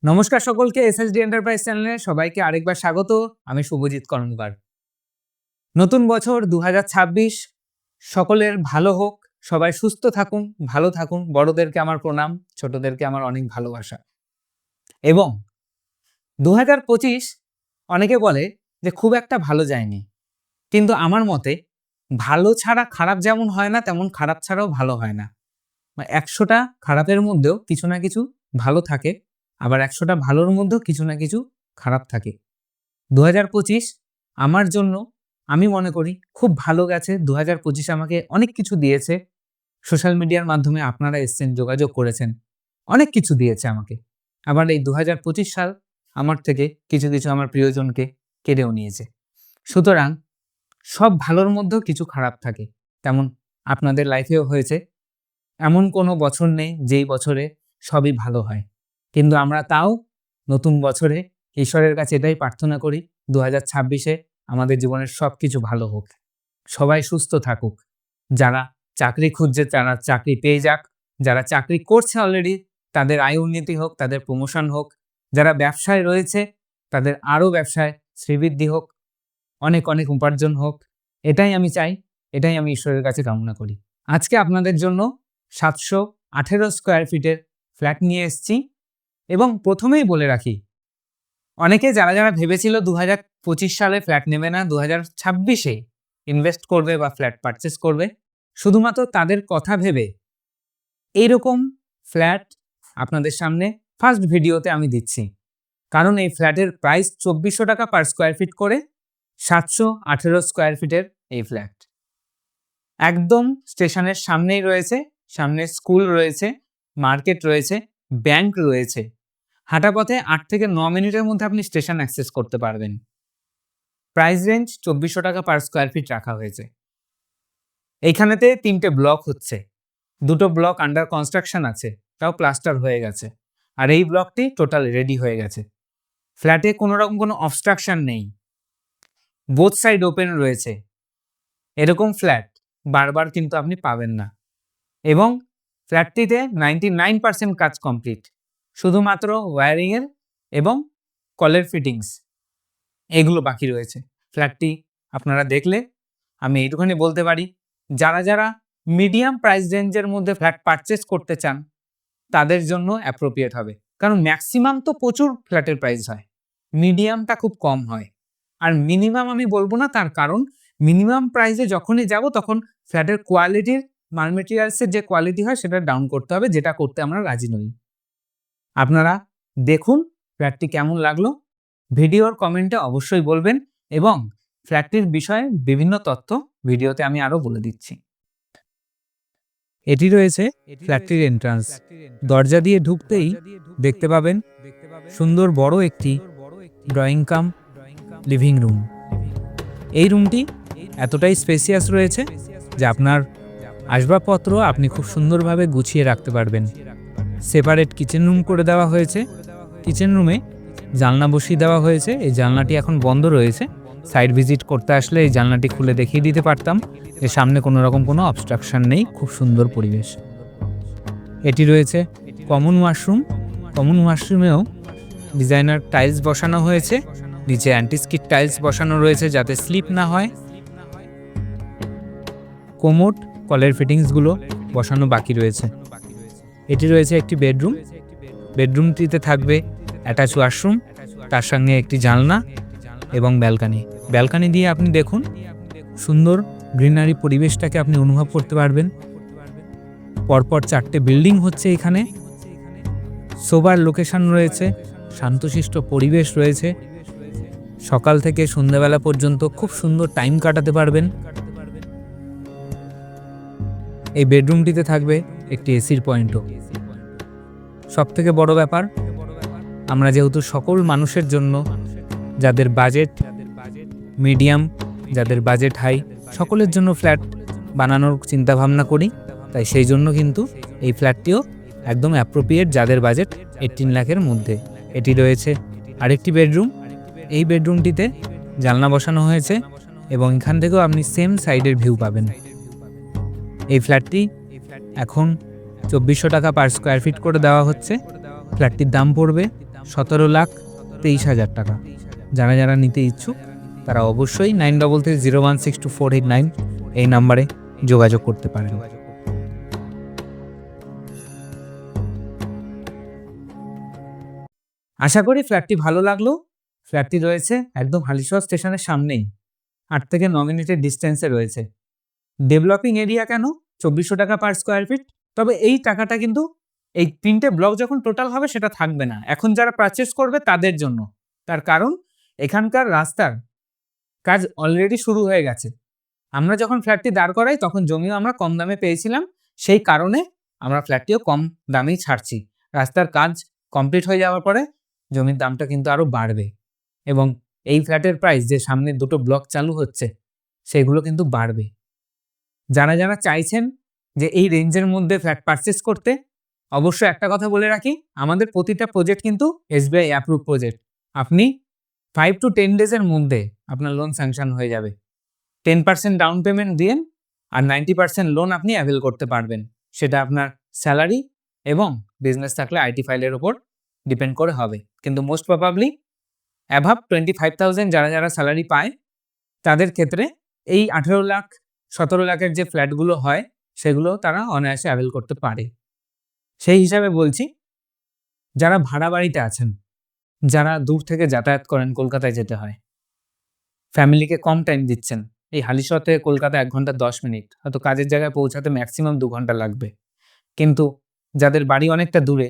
নমস্কার সকলকে SSD enterprise চ্যানেলে সবাইকে আরেকবার স্বাগত। আমি শুভজিৎ কর্মকার। নতুন বছর ২০২৬ সকলের ভালো হোক, সবাই সুস্থ থাকুন, ভালো থাকুন। বড়দেরকে আমার প্রণাম, ছোটদেরকে আমার অনেক ভালোবাসা। এবং ২০২৫ অনেকে বলে যে খুব একটা ভালো যায়নি, কিন্তু আমার মতে ভালো ছাড়া খারাপ যেমন হয় না, তেমন খারাপ ছাড়াও ভালো হয় না। ১০০টা খারাপের মধ্যেও কিছু না কিছু ভালো থাকে, আবার ১০০টা ভালোর মধ্যেও কিছু না কিছু খারাপ থাকে। ২০২৫ আমার জন্য আমি মনে করি খুব ভালো গেছে। ২০২৫ আমাকে অনেক কিছু দিয়েছে। সোশ্যাল মিডিয়ার মাধ্যমে আপনারা এসছেন, যোগাযোগ করেছেন, অনেক কিছু দিয়েছে আমাকে। আবার এই ২০২৫ সাল আমার থেকে কিছু কিছু আমার প্রিয়জনকে কেড়েও নিয়েছে। সুতরাং সব ভালোর মধ্যেও কিছু খারাপ থাকে, তেমন আপনাদের লাইফেও হয়েছে। এমন কোনো বছর নেই যেই বছরে সবই ভালো হয়, কিন্তু আমরা তাও নতুন বছরে ঈশ্বরের কাছে এটাই প্রার্থনা করি ২০২৬-এ আমাদের জীবনের সব কিছু ভালো হোক, সবাই সুস্থ থাকুক। যারা চাকরি খুঁজছে তারা চাকরি পেয়ে যাক, যারা চাকরি করছে অলরেডি তাদের আয় উন্নতি হোক, তাদের প্রমোশন হোক, যারা ব্যবসায় রয়েছে তাদের আরও ব্যবসায় শ্রীবৃদ্ধি হোক, অনেক অনেক উপার্জন হোক। এটাই আমি চাই, এটাই আমি ঈশ্বরের কাছে কামনা করি। আজকে আপনাদের জন্য ৭১৮ স্কোয়ার ফিটের ফ্ল্যাট নিয়ে এসেছি। এবং প্রথমেই বলে রাখি, অনেকে যারা যারা ভেবেছিল ২০২৫ সালে ফ্ল্যাট নেবে না, ২০২৬-এ ইনভেস্ট করবে বা ফ্ল্যাট পারচেস করবে, শুধুমাত্র তাদের কথা ভেবে এইরকম ফ্ল্যাট আপনাদের সামনে ফার্স্ট ভিডিওতে আমি দিচ্ছি। কারণ এই ফ্ল্যাটের প্রাইস ২৪০০ টাকা পার স্কোয়ার ফিট করে, ৭১৮ স্কোয়ার ফিটের এই ফ্ল্যাট একদম স্টেশনের সামনেই রয়েছে। সামনে স্কুল রয়েছে, মার্কেট রয়েছে, ব্যাংক রয়েছে। হাঁটা পথে ৮ থেকে ৯ মিনিটের মধ্যে আপনি স্টেশন অ্যাক্সেস করতে পারবেন। প্রাইস রেঞ্জ ২৪০০ টাকা পার স্কোয়ার ফিট রাখা হয়েছে। এইখানেতে ৩টে ব্লক হচ্ছে, ২টো ব্লক আন্ডার কনস্ট্রাকশন আছে, তাও প্লাস্টার হয়ে গেছে, আর এই ব্লকটি টোটাল রেডি হয়ে গেছে। ফ্ল্যাটে কোনো রকম কোনো অবস্ট্রাকশন নেই, বোথ সাইড ওপেন রয়েছে। এরকম ফ্ল্যাট বারবার কিন্তু আপনি পাবেন না। এবং ফ্ল্যাটটিতে 99% কাজ কমপ্লিট, শুধুমাত্র ওয়্যারিংয়ের এবং কলের ফিটিংস এগুলো বাকি রয়েছে। ফ্ল্যাটটি আপনারা দেখলে আমি এইটুখানি বলতে পারি, যারা যারা মিডিয়াম প্রাইস রেঞ্জের মধ্যে ফ্ল্যাট পারচেস করতে চান তাদের জন্য অ্যাপ্রোপ্রিয়েট হবে। কারণ ম্যাক্সিমাম তো প্রচুর ফ্ল্যাটের প্রাইস হয়, মিডিয়ামটা খুব কম হয়। আর মিনিমাম আমি বলবো না, তার কারণ মিনিমাম প্রাইসে যখনই যাব তখন ফ্ল্যাটের কোয়ালিটির, মাল মেটেরিয়ালসের যে কোয়ালিটি হয় সেটা ডাউন করতে হবে, যেটা করতে আমরা রাজি নই। আপনারা দেখুন ফ্ল্যাটটি কেমন লাগলো, ভিডিওর কমেন্টে অবশ্যই বলবেন। এবং ফ্ল্যাটটির বিষয়ে বিভিন্ন তথ্য ভিডিওতে আমি আরও বলে দিচ্ছি। এটি রয়েছে ফ্ল্যাটটির এন্ট্রান্স। দরজা দিয়ে ঢুকতেই দেখতে পাবেন সুন্দর বড় একটি ড্রয়িং কাম লিভিং রুম। এই রুমটি এতটাই স্পেসিয়াস রয়েছে যে আপনার আসবাবপত্র আপনি খুব সুন্দরভাবে গুছিয়ে রাখতে পারবেন। সেপারেট কিচেন রুম করে দেওয়া হয়েছে। কিচেন রুমে জানলা বসিয়ে দেওয়া হয়েছে। এই জানলাটি এখন বন্ধ রয়েছে, সাইড ভিজিট করতে আসলে এই জানলাটি খুলে দেখিয়ে দিতে পারতাম। এর সামনে কোনো রকম কোনো অবস্ট্রাকশন নেই, খুব সুন্দর পরিবেশ। এটি রয়েছে কমন ওয়াশরুম। কমন ওয়াশরুমেও ডিজাইনার টাইলস বসানো হয়েছে, নিচে অ্যান্টিস্কিড টাইলস বসানো রয়েছে যাতে স্লিপ না হয়। কোমোড, কলের ফিটিংসগুলো বসানো বাকি রয়েছে। এটি রয়েছে একটি বেডরুম। বেডরুমটিতে থাকবে অ্যাটাচ ওয়াশরুম, তার সঙ্গে একটি জানলা এবং ব্যালকানি। ব্যালকানি দিয়ে আপনি দেখুন সুন্দর গ্রিনারি পরিবেশটাকে আপনি অনুভব করতে পারবেন। পরপর 4টে বিল্ডিং হচ্ছে এখানে। সোবার লোকেশন রয়েছে, শান্তশিষ্ট পরিবেশ রয়েছে। সকাল থেকে সন্ধ্যাবেলা পর্যন্ত খুব সুন্দর টাইম কাটাতে পারবেন। এই বেডরুমটিতে থাকবে একটি এসির পয়েন্টও। সবথেকে বড় ব্যাপার, আমরা যেহেতু সকল মানুষের জন্য, যাদের বাজেট মিডিয়াম, যাদের বাজেট হাই, সকলের জন্য ফ্ল্যাট বানানোর চিন্তাভাবনা করি, তাই সেই জন্য কিন্তু এই ফ্ল্যাটটিও একদম অ্যাপ্রোপ্রিয়েট যাদের বাজেট 18 লাখের মধ্যে। এটি রয়েছে আরেকটি বেডরুম। এই বেডরুমটিতে জানলা বসানো হয়েছে এবং এখান থেকেও আপনি সেম সাইডের ভিউ পাবেন। এই ফ্ল্যাটটি এখন ২৪০০ টাকা পার স্কোয়ার ফিট করে দেওয়া হচ্ছে। ফ্ল্যাটটির দাম পড়বে 17,23,000 টাকা। যারা যারা নিতে ইচ্ছুক তারা অবশ্যই 9330162489 এই নাম্বারে যোগাযোগ করতে পারেন। আশা করি ফ্ল্যাটটি ভালো লাগলো। ফ্ল্যাটটি রয়েছে একদম হালিশহর স্টেশনের সামনেই, 8 থেকে 9 মিনিটের ডিস্টেন্সে রয়েছে। ডেভেলপিং এরিয়া কেন, 2400 টাকা পার স্কোয়ার ফিট। তবে এই টাকাটা কিন্তু এই 3টে ব্লক যখন টোটাল হবে সেটা থাকবে না, এখন যারা পারচেস করবে তাদের জন্য। তার কারণ এখানকার রাস্তার কাজ অলরেডি শুরু হয়ে গেছে। আমরা যখন ফ্ল্যাটটি দাঁড় করাই তখন জমিও আমরা কম দামে পেয়েছিলাম, সেই কারণে আমরা ফ্ল্যাটটিও কম দামেই ছাড়ছি। রাস্তার কাজ কমপ্লিট হয়ে যাওয়ার পরে জমির দামটা কিন্তু আরও বাড়বে, এবং এই ফ্ল্যাটের প্রাইস যে সামনে 2টো ব্লক চালু হচ্ছে সেগুলো কিন্তু বাড়বে। যারা যারা চাইছেন যে এই রেঞ্জের মধ্যে ফ্ল্যাট পারচেস করতে, অবশ্যই একটা কথা বলে রাখি, আমাদের প্রতিটা প্রজেক্ট কিন্তু SBI অ্যাপ্রুভ প্রজেক্ট। আপনি 5 to 10 ডেজের মধ্যে আপনার লোন স্যাংশন হয়ে যাবে। 10% ডাউন পেমেন্ট দিন আর 90% লোন আপনি অ্যাভেল করতে পারবেন। সেটা আপনার স্যালারি এবং বিজনেস থাকলে আইটি ফাইলের ওপর ডিপেন্ড করে হবে, কিন্তু মোস্ট প্রবাবলি অ্যাভাব 25,000 যারা যারা স্যালারি পায় তাদের ক্ষেত্রে এই 18 লাখ 17 লাখের যে ফ্ল্যাটগুলো হয় সেগুলো তারা অনায়াসে অ্যাভেল করতে পারে। সেই হিসাবে বলছি, যারা ভাড়া বাড়িতে আছেন, যারা দূর থেকে যাতায়াত করেন, কলকাতায় যেতে হয়, ফ্যামিলিকে কম টাইম দিচ্ছেন, এই হালিশহর থেকে কলকাতা 1 ঘন্টা 10 মিনিট, হয়তো কাজের জায়গায় পৌঁছাতে ম্যাক্সিমাম 2 ঘন্টা লাগবে, কিন্তু যাদের বাড়ি অনেকটা দূরে,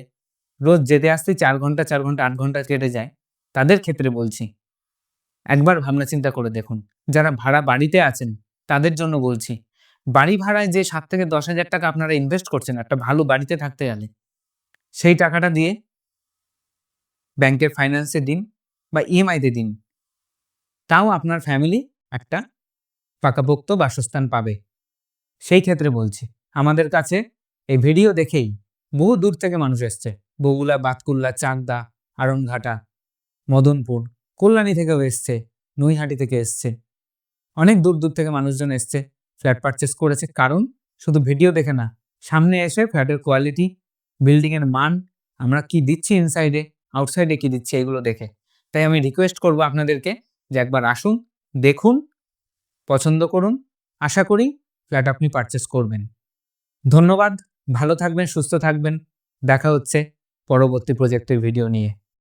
রোজ যেতে আসতে 4 ঘন্টা 8 ঘন্টা কেটে যায়, তাদের ক্ষেত্রে বলছি একবার ভাবনা চিন্তা করে দেখুন। যারা ভাড়া বাড়িতে আছেন তাদের জন্য বলছি, বাড়ি ভাড়ায় যে 7 থেকে 10,000 টাকা আপনারা ইনভেস্ট করছেন একটা ভালো বাড়িতে থাকতে গেলে, সেই টাকাটা দিয়ে ব্যাংকের ফাইন্যান্সে দিন বা ইএমআইতে দিন, তাও আপনার ফ্যামিলি একটা পাকাপোক্ত বাসস্থান পাবে। সেই ক্ষেত্রে বলছি, আমাদের কাছে এই ভিডিও দেখেই বহু দূর থেকে মানুষ এসছে, বগুলা, বাতকুল্লা, চাকদা, আরনঘাটা, মদনপুর, কল্যাণী থেকেও এসছে, নৈহাটি থেকে এসছে, অনেক দূর দূর থেকে মানুষজন এসছে, ফ্ল্যাট পারচেস করেছে। কারণ শুধু ভিডিও দেখে না, সামনে এসে ফ্ল্যাটের কোয়ালিটি, বিল্ডিংয়ের মান, আমরা কি দিচ্ছি ইনসাইডে, আউটসাইডে কি দিচ্ছি, এগুলো দেখে। তাই আমি রিকোয়েস্ট করব আপনাদেরকে যে একবার আসুন, দেখুন, পছন্দ করুন, আশা করি ফ্ল্যাট আপনি পারচেস করবেন। ধন্যবাদ, ভালো থাকবেন, সুস্থ থাকবেন, দেখা হচ্ছে পরবর্তী প্রজেক্টের ভিডিও নিয়ে।